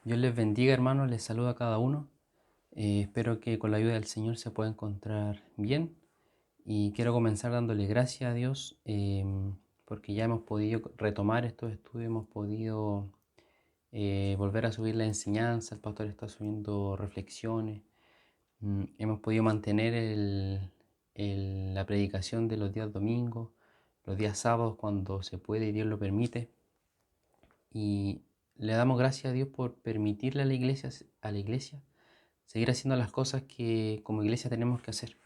Dios les bendiga, hermanos, les saluda a cada uno. Espero que con la ayuda del Señor se pueda encontrar bien. Y quiero comenzar dándole gracias a Dios porque ya hemos podido retomar estos estudios, hemos podido volver a subir la enseñanza, el pastor está subiendo reflexiones, hemos podido mantener la predicación de los días domingos, los días sábados cuando se puede y Dios lo permite. Y le damos gracias a Dios por permitirle a la iglesia seguir haciendo las cosas que como iglesia tenemos que hacer.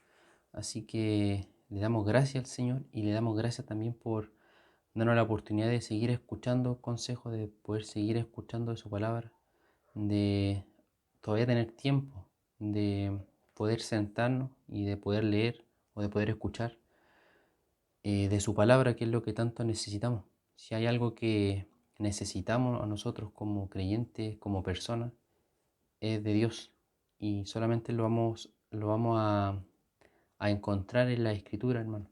Así que le damos gracias al Señor y le damos gracias también por darnos la oportunidad de seguir escuchando consejos, de poder seguir escuchando de su palabra, de todavía tener tiempo, de poder sentarnos y de poder leer o de poder escuchar de su palabra, que es lo que tanto necesitamos. Si hay algo que necesitamos a nosotros como creyentes, como personas, es de Dios. Y solamente lo vamos a encontrar en la Escritura, hermano.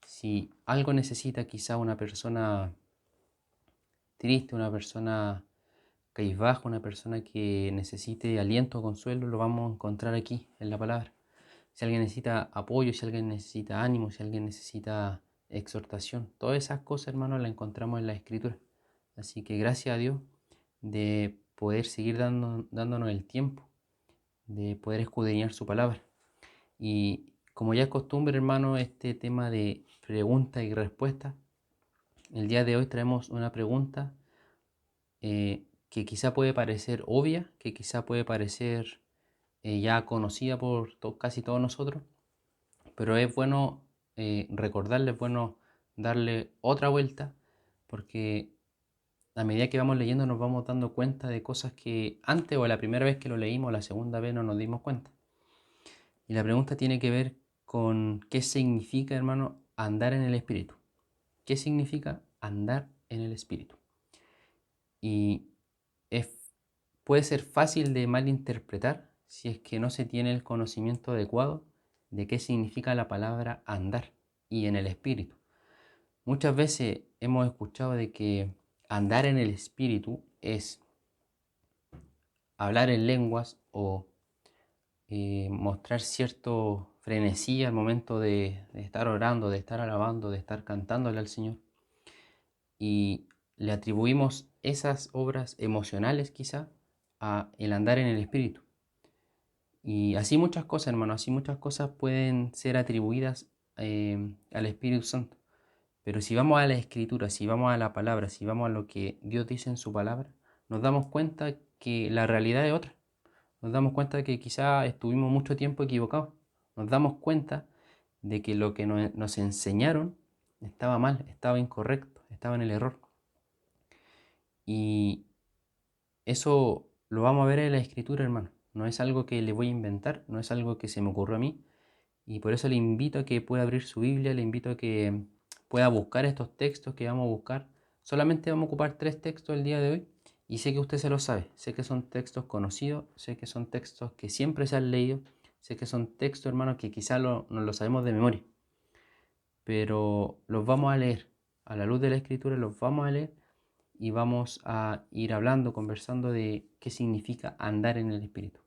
Si algo necesita quizá una persona triste, una persona cabizbaja, una persona que necesite aliento o consuelo, lo vamos a encontrar aquí, en la palabra. Si alguien necesita apoyo, si alguien necesita ánimo, si alguien necesita exhortación, todas esas cosas, hermano, las encontramos en la Escritura. Así que gracias a Dios de poder seguir dándonos el tiempo, de poder escudriñar su palabra. Y como ya es costumbre, hermano, este tema de pregunta y respuesta, el día de hoy traemos una pregunta que quizá puede parecer obvia, que quizá puede parecer ya conocida por casi todos nosotros, pero es bueno recordarle, es bueno darle otra vuelta, porque a medida que vamos leyendo nos vamos dando cuenta de cosas que antes o la primera vez que lo leímos o la segunda vez no nos dimos cuenta. Y la pregunta tiene que ver con qué significa, hermano, andar en el Espíritu. ¿Qué significa andar en el Espíritu? Y es, puede ser fácil de malinterpretar si es que no se tiene el conocimiento adecuado de qué significa la palabra andar y en el Espíritu. Muchas veces hemos escuchado de que andar en el Espíritu es hablar en lenguas o mostrar cierto frenesí al momento de estar orando, de estar alabando, de estar cantándole al Señor. Y le atribuimos esas obras emocionales quizá a el andar en el Espíritu. Y así muchas cosas, hermano, así muchas cosas pueden ser atribuidas al Espíritu Santo. Pero si vamos a la Escritura, si vamos a la palabra, si vamos a lo que Dios dice en su palabra, nos damos cuenta que la realidad es otra. Nos damos cuenta de que quizá estuvimos mucho tiempo equivocados. Nos damos cuenta de que lo que nos enseñaron estaba mal, estaba incorrecto, estaba en el error. Y eso lo vamos a ver en la Escritura, hermano. No es algo que le voy a inventar, no es algo que se me ocurrió a mí. Y por eso le invito a que pueda abrir su Biblia, le invito a que pueda buscar estos textos que vamos a buscar. Solamente vamos a ocupar 3 textos el día de hoy. Y sé que usted se lo sabe. Sé que son textos conocidos, sé que son textos que siempre se han leído. Sé que son textos, hermanos, que quizás no lo sabemos de memoria. Pero los vamos a leer. A la luz de la Escritura los vamos a leer y vamos a ir hablando, conversando de qué significa andar en el Espíritu.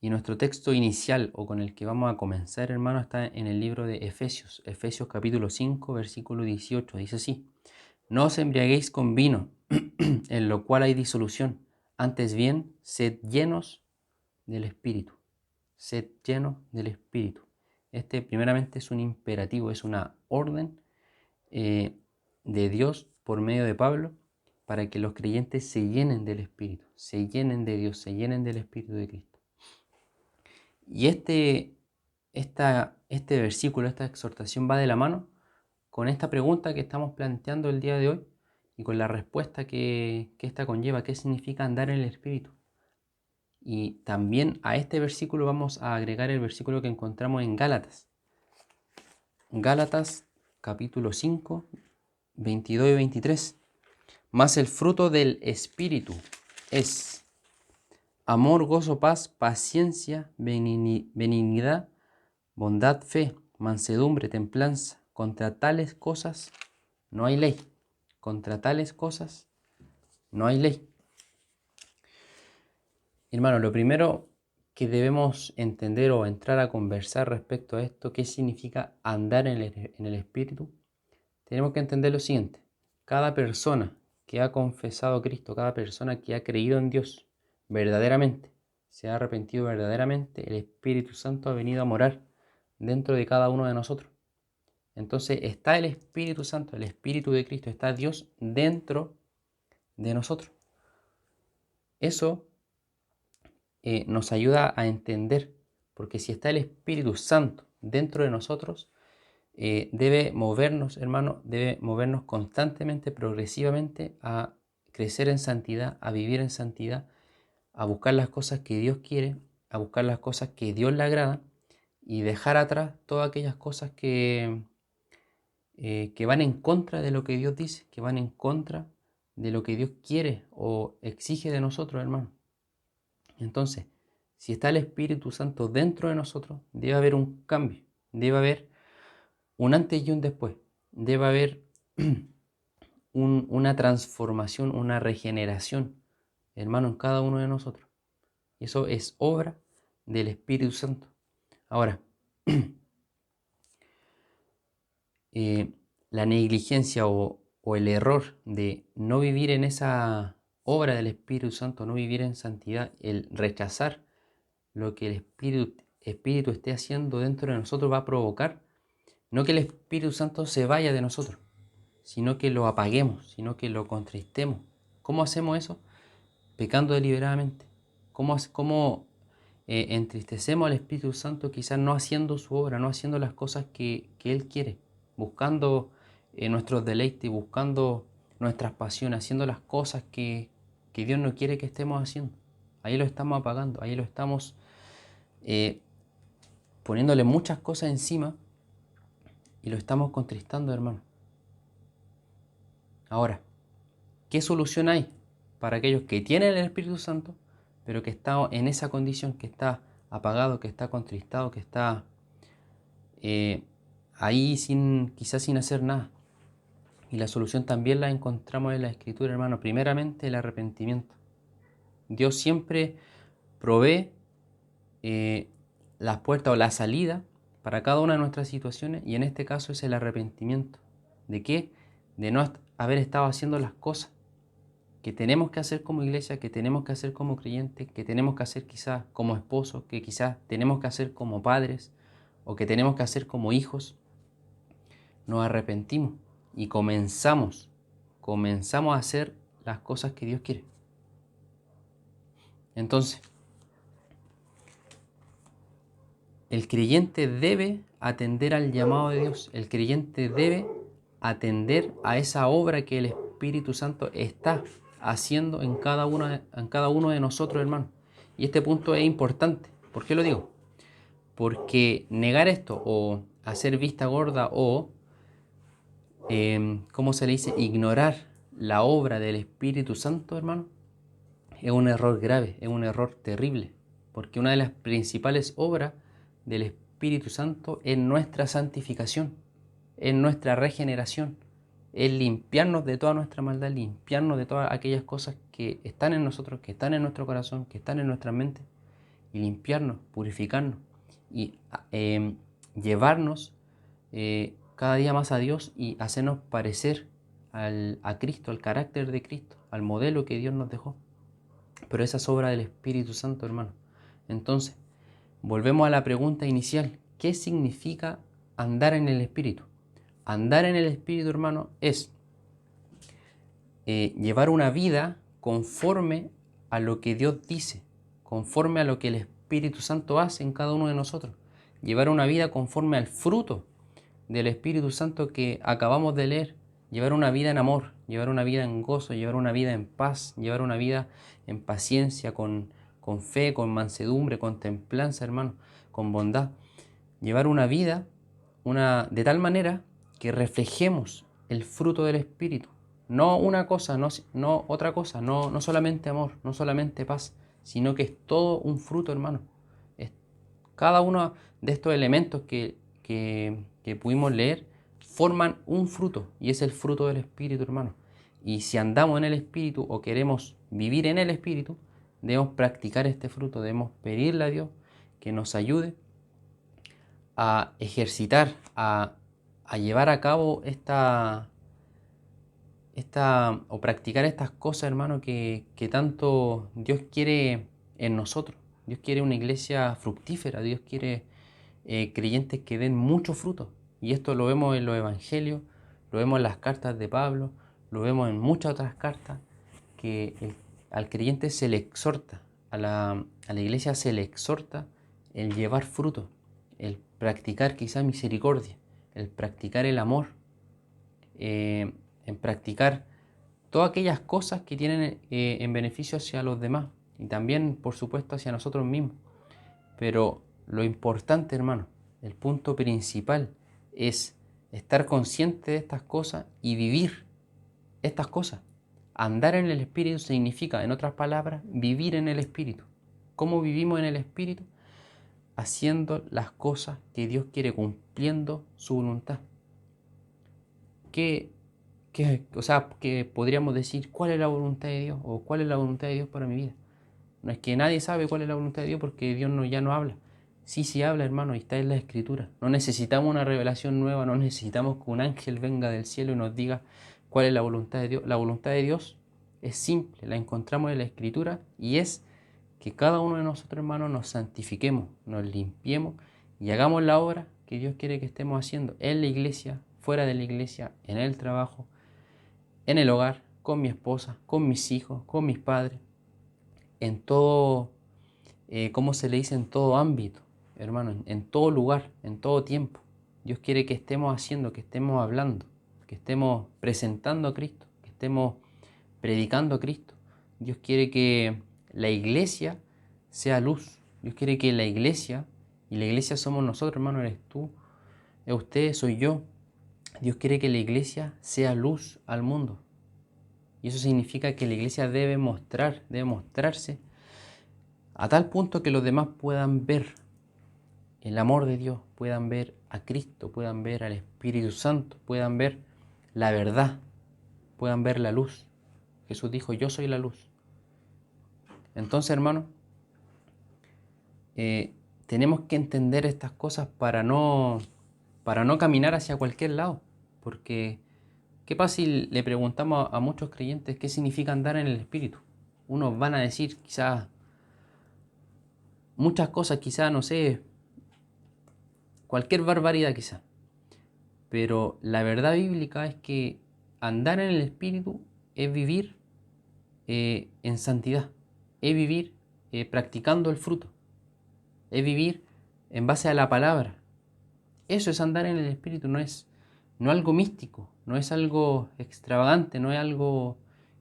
Y nuestro texto inicial o con el que vamos a comenzar, hermano, está en el libro de Efesios, Efesios capítulo 5, versículo 18. Dice así: no os embriaguéis con vino, en lo cual hay disolución, antes bien, sed llenos del Espíritu. Sed llenos del Espíritu. Este primeramente es un imperativo, es una orden de Dios por medio de Pablo para que los creyentes se llenen del Espíritu, se llenen de Dios, se llenen del Espíritu de Cristo. Y este versículo, esta exhortación va de la mano con esta pregunta que estamos planteando el día de hoy y con la respuesta que esta conlleva, qué significa andar en el Espíritu. Y también a este versículo vamos a agregar el versículo que encontramos en Gálatas. Gálatas capítulo 5, 22 y 23. Mas el fruto del Espíritu es amor, gozo, paz, paciencia, benignidad, bondad, fe, mansedumbre, templanza. Contra tales cosas no hay ley. Contra tales cosas no hay ley. Hermano, lo primero que debemos entender o entrar a conversar respecto a esto, qué significa andar en el Espíritu, tenemos que entender lo siguiente. Cada persona que ha confesado a Cristo, cada persona que ha creído en Dios verdaderamente, se ha arrepentido verdaderamente, el Espíritu Santo ha venido a morar dentro de cada uno de nosotros. Entonces está el Espíritu Santo, el Espíritu de Cristo, está Dios dentro de nosotros. Eso nos ayuda a entender, porque si está el Espíritu Santo dentro de nosotros, debe movernos, hermano, debe movernos constantemente, progresivamente a crecer en santidad, a vivir en santidad, a buscar las cosas que Dios quiere, a buscar las cosas que Dios le agrada y dejar atrás todas aquellas cosas que van en contra de lo que Dios dice, que van en contra de lo que Dios quiere o exige de nosotros, hermano. Entonces, si está el Espíritu Santo dentro de nosotros, debe haber un cambio, debe haber un antes y un después, debe haber una transformación, una regeneración, hermano, en cada uno de nosotros. Y eso es obra del Espíritu Santo. Ahora, la negligencia o el error de no vivir en esa obra del Espíritu Santo, no vivir en santidad, el rechazar lo que el Espíritu esté haciendo dentro de nosotros va a provocar no que el Espíritu Santo se vaya de nosotros, sino que lo apaguemos, sino que lo contristemos. ¿Cómo hacemos eso? Pecando deliberadamente. ¿Cómo entristecemos al Espíritu Santo? Quizás no haciendo su obra, no haciendo las cosas que Él quiere, buscando nuestros deleites, buscando nuestras pasiones, haciendo las cosas que Dios no quiere que estemos haciendo. Ahí lo estamos apagando, ahí lo estamos poniéndole muchas cosas encima y lo estamos contristando, hermano. Ahora, ¿qué solución hay para aquellos que tienen el Espíritu Santo, pero que están en esa condición, que está apagado, que está contristado, que está ahí quizás sin hacer nada? Y la solución también la encontramos en la Escritura, hermano. Primeramente, el arrepentimiento. Dios siempre provee las puertas o la salida para cada una de nuestras situaciones, y en este caso es el arrepentimiento. ¿De qué? De no haber estado haciendo las cosas que tenemos que hacer como iglesia, que tenemos que hacer como creyentes, que tenemos que hacer quizás como esposos, que quizás tenemos que hacer como padres o que tenemos que hacer como hijos. Nos arrepentimos y comenzamos a hacer las cosas que Dios quiere. Entonces, el creyente debe atender al llamado de Dios. El creyente debe atender a esa obra que el Espíritu Santo está haciendo en cada uno de nosotros, hermano. Y este punto es importante. ¿Por qué lo digo? Porque negar esto o hacer vista gorda o, ¿cómo se le dice? Ignorar la obra del Espíritu Santo, hermano, es un error grave, es un error terrible. Porque una de las principales obras del Espíritu Santo es nuestra santificación, es nuestra regeneración, es limpiarnos de toda nuestra maldad, limpiarnos de todas aquellas cosas que están en nosotros, que están en nuestro corazón, que están en nuestra mente, y limpiarnos, purificarnos y llevarnos cada día más a Dios y hacernos parecer a Cristo, al carácter de Cristo, al modelo que Dios nos dejó. Pero esa es obra del Espíritu Santo, hermano. Entonces, volvemos a la pregunta inicial. ¿Qué significa andar en el Espíritu? Andar en el Espíritu, hermano, es llevar una vida conforme a lo que Dios dice, conforme a lo que el Espíritu Santo hace en cada uno de nosotros. Llevar una vida conforme al fruto del Espíritu Santo que acabamos de leer. Llevar una vida en amor, llevar una vida en gozo, llevar una vida en paz, llevar una vida en paciencia, con fe, con mansedumbre, con templanza, hermano, con bondad. Llevar una vida de tal manera que reflejemos el fruto del Espíritu. No una cosa, no otra cosa, no solamente amor, no solamente paz, sino que es todo un fruto, hermano. Es cada uno de estos elementos que pudimos leer forman un fruto, y es el fruto del Espíritu, hermano. Y si andamos en el Espíritu o queremos vivir en el Espíritu, debemos practicar este fruto, debemos pedirle a Dios que nos ayude a ejercitar, a llevar a cabo o practicar estas cosas, hermano, que tanto Dios quiere en nosotros. Dios quiere una iglesia fructífera, Dios quiere creyentes que den mucho fruto. Y esto lo vemos en los evangelios, lo vemos en las cartas de Pablo, lo vemos en muchas otras cartas, que al creyente se le exhorta, a la iglesia se le exhorta el llevar fruto, el practicar quizá misericordia, el practicar el amor, en practicar todas aquellas cosas que tienen en beneficio hacia los demás y también, por supuesto, hacia nosotros mismos. Pero lo importante, hermano, el punto principal es estar consciente de estas cosas y vivir estas cosas. Andar en el Espíritu significa, en otras palabras, vivir en el Espíritu. ¿Cómo vivimos en el Espíritu? Haciendo las cosas que Dios quiere, cumpliendo su voluntad. Que podríamos decir cuál es la voluntad de Dios o cuál es la voluntad de Dios para mi vida. No es que nadie sabe cuál es la voluntad de Dios porque Dios ya no habla. Sí habla, hermano, y está en la Escritura. No necesitamos una revelación nueva, no necesitamos que un ángel venga del cielo y nos diga cuál es la voluntad de Dios. La voluntad de Dios es simple, la encontramos en la Escritura y es que cada uno de nosotros, hermanos, nos santifiquemos, nos limpiemos y hagamos la obra que Dios quiere que estemos haciendo en la iglesia, fuera de la iglesia, en el trabajo, en el hogar, con mi esposa, con mis hijos, con mis padres, en todo, ¿cómo se le dice? En todo ámbito, hermano, en todo lugar, en todo tiempo. Dios quiere que estemos haciendo, que estemos hablando, que estemos presentando a Cristo, que estemos predicando a Cristo. Dios quiere que la iglesia sea luz. Dios quiere que la iglesia, y la iglesia somos nosotros, hermano, eres tú, es usted, soy yo. Dios quiere que la iglesia sea luz al mundo. Y eso significa que la iglesia debe mostrarse a tal punto que los demás puedan ver el amor de Dios, puedan ver a Cristo, puedan ver al Espíritu Santo, puedan ver la verdad, puedan ver la luz. Jesús dijo, yo soy la luz. Entonces, hermano, tenemos que entender estas cosas para no caminar hacia cualquier lado. Porque, ¿qué pasa si le preguntamos a muchos creyentes qué significa andar en el Espíritu? Unos van a decir quizás muchas cosas, quizás, no sé, cualquier barbaridad quizás. Pero la verdad bíblica es que andar en el Espíritu es vivir en santidad, es vivir practicando el fruto, es vivir en base a la palabra. Eso es andar en el Espíritu, no algo místico, no es algo extravagante, no es algo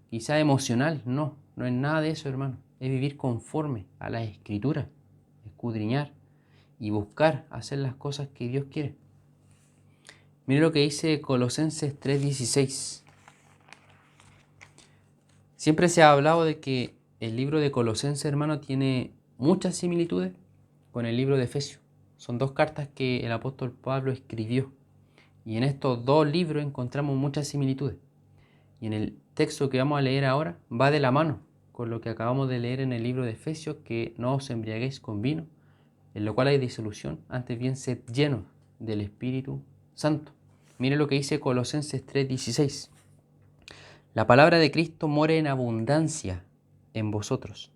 quizá emocional, no es nada de eso, hermano. Es vivir conforme a las Escrituras, escudriñar y buscar hacer las cosas que Dios quiere. Mire lo que dice Colosenses 3:16. Siempre se ha hablado de que el libro de Colosenses, hermano, tiene muchas similitudes con el libro de Efesios. Son dos cartas que el apóstol Pablo escribió. Y en estos dos libros encontramos muchas similitudes. Y en el texto que vamos a leer ahora va de la mano con lo que acabamos de leer en el libro de Efesios, que no os embriaguéis con vino, en lo cual hay disolución, antes bien sed llenos del Espíritu Santo. Mire lo que dice Colosenses 3:16. La palabra de Cristo mora en abundancia en vosotros,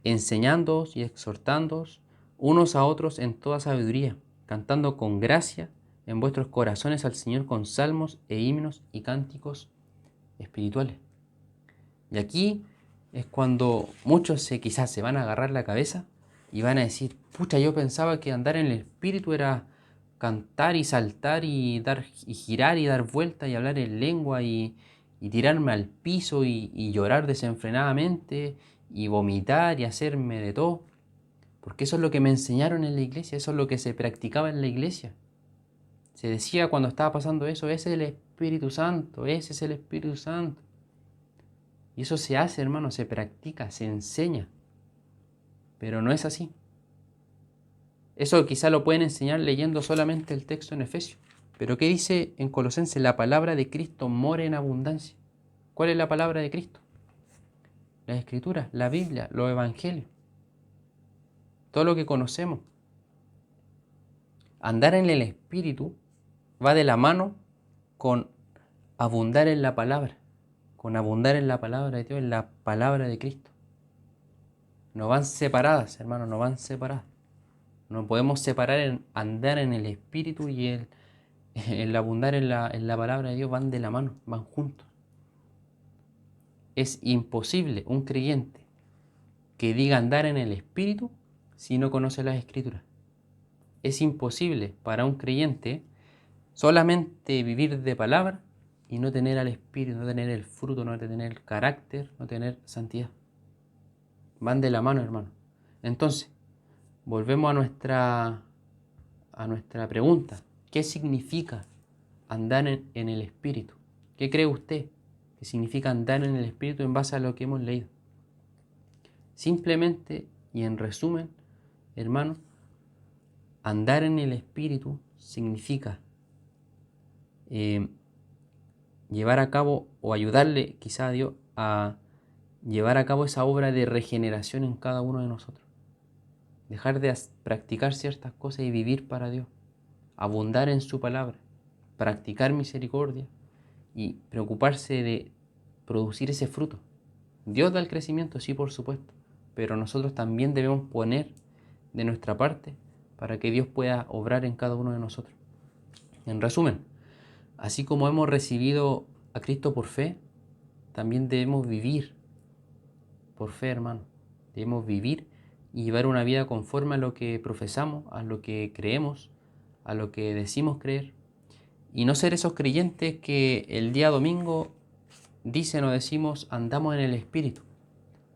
enseñándoos y exhortándoos unos a otros en toda sabiduría, cantando con gracia en vuestros corazones al Señor con salmos e himnos y cánticos espirituales. Y aquí es cuando muchos quizás se van a agarrar la cabeza y van a decir, pucha, yo pensaba que andar en el Espíritu era cantar y saltar y girar y dar vueltas y hablar en lengua y tirarme al piso y llorar desenfrenadamente y vomitar y hacerme de todo. Porque eso es lo que me enseñaron en la iglesia, eso es lo que se practicaba en la iglesia. Se decía cuando estaba pasando eso, ese es el Espíritu Santo, ese es el Espíritu Santo. Y eso se hace, hermano, se practica, se enseña. Pero no es así. Eso quizá lo pueden enseñar leyendo solamente el texto en Efesios. Pero ¿qué dice en Colosenses? La palabra de Cristo mora en abundancia. ¿Cuál es la palabra de Cristo? las Escrituras, la Biblia, los Evangelios, todo lo que conocemos. Andar en el Espíritu va de la mano con abundar en la palabra, con abundar en la palabra de Dios, en la palabra de Cristo. No van separadas, hermanos, no van separadas. No podemos separar en andar en el Espíritu y el abundar en la palabra de Dios, van de la mano, van juntos. Es imposible un creyente que diga andar en el Espíritu si no conoce las Escrituras. Es imposible para un creyente solamente vivir de palabra y no tener al Espíritu, no tener el fruto, no tener el carácter, no tener santidad. Van de la mano, hermano. Entonces, volvemos a nuestra pregunta. ¿Qué significa andar en el Espíritu? ¿Qué cree usted que significa andar en el Espíritu en base a lo que hemos leído? Simplemente y en resumen, hermano, andar en el Espíritu significa llevar a cabo o ayudarle quizá a Dios a llevar a cabo esa obra de regeneración en cada uno de nosotros. Dejar de practicar ciertas cosas y vivir para Dios. Abundar en su palabra. Practicar misericordia y preocuparse de producir ese fruto. Dios da el crecimiento, sí, por supuesto, pero nosotros también debemos poner de nuestra parte para que Dios pueda obrar en cada uno de nosotros. En resumen, así como hemos recibido a Cristo por fe, también debemos vivir por fe, hermano. Debemos vivir y llevar una vida conforme a lo que profesamos, a lo que creemos, a lo que decimos creer. Y no ser esos creyentes que el día domingo dicen o decimos andamos en el Espíritu.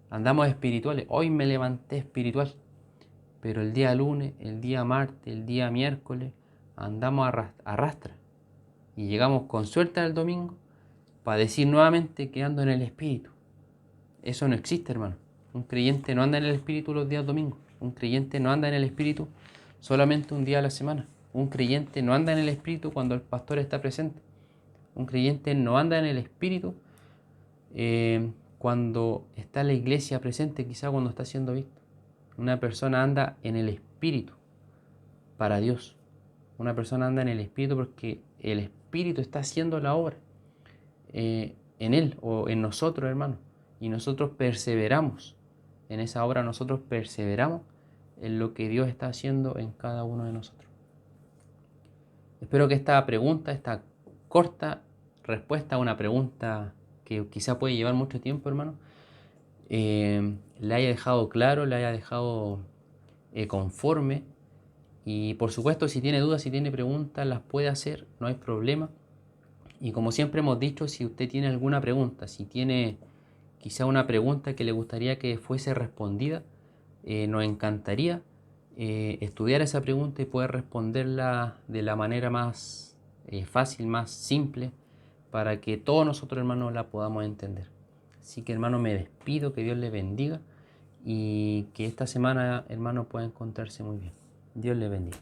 Andamos espirituales. Hoy me levanté espiritual. Pero el día lunes, el día martes, el día miércoles, andamos a rastra. Y llegamos con suerte al domingo para decir nuevamente que ando en el Espíritu. Eso no existe, hermano. Un creyente no anda en el Espíritu los días domingos. Un creyente no anda en el Espíritu solamente un día a la semana. Un creyente no anda en el Espíritu cuando el pastor está presente. Un creyente no anda en el Espíritu cuando está la iglesia presente, quizá cuando está siendo visto. Una persona anda en el Espíritu para Dios. Una persona anda en el Espíritu porque el Espíritu está haciendo la obra en él o en nosotros, hermanos. Y nosotros perseveramos en esa obra, nosotros perseveramos en lo que Dios está haciendo en cada uno de nosotros. Espero que esta pregunta, esta corta respuesta a una pregunta que quizá puede llevar mucho tiempo, hermano, le haya dejado claro, le haya dejado conforme. Y por supuesto, si tiene dudas, si tiene preguntas, las puede hacer, no hay problema. Y como siempre hemos dicho, si usted tiene alguna pregunta, si tiene quizá una pregunta que le gustaría que fuese respondida, nos encantaría estudiar esa pregunta y poder responderla de la manera más fácil, más simple, para que todos nosotros, hermanos, la podamos entender. Así que, hermano, me despido, que Dios le bendiga y que esta semana, hermano, pueda encontrarse muy bien. Dios le bendiga.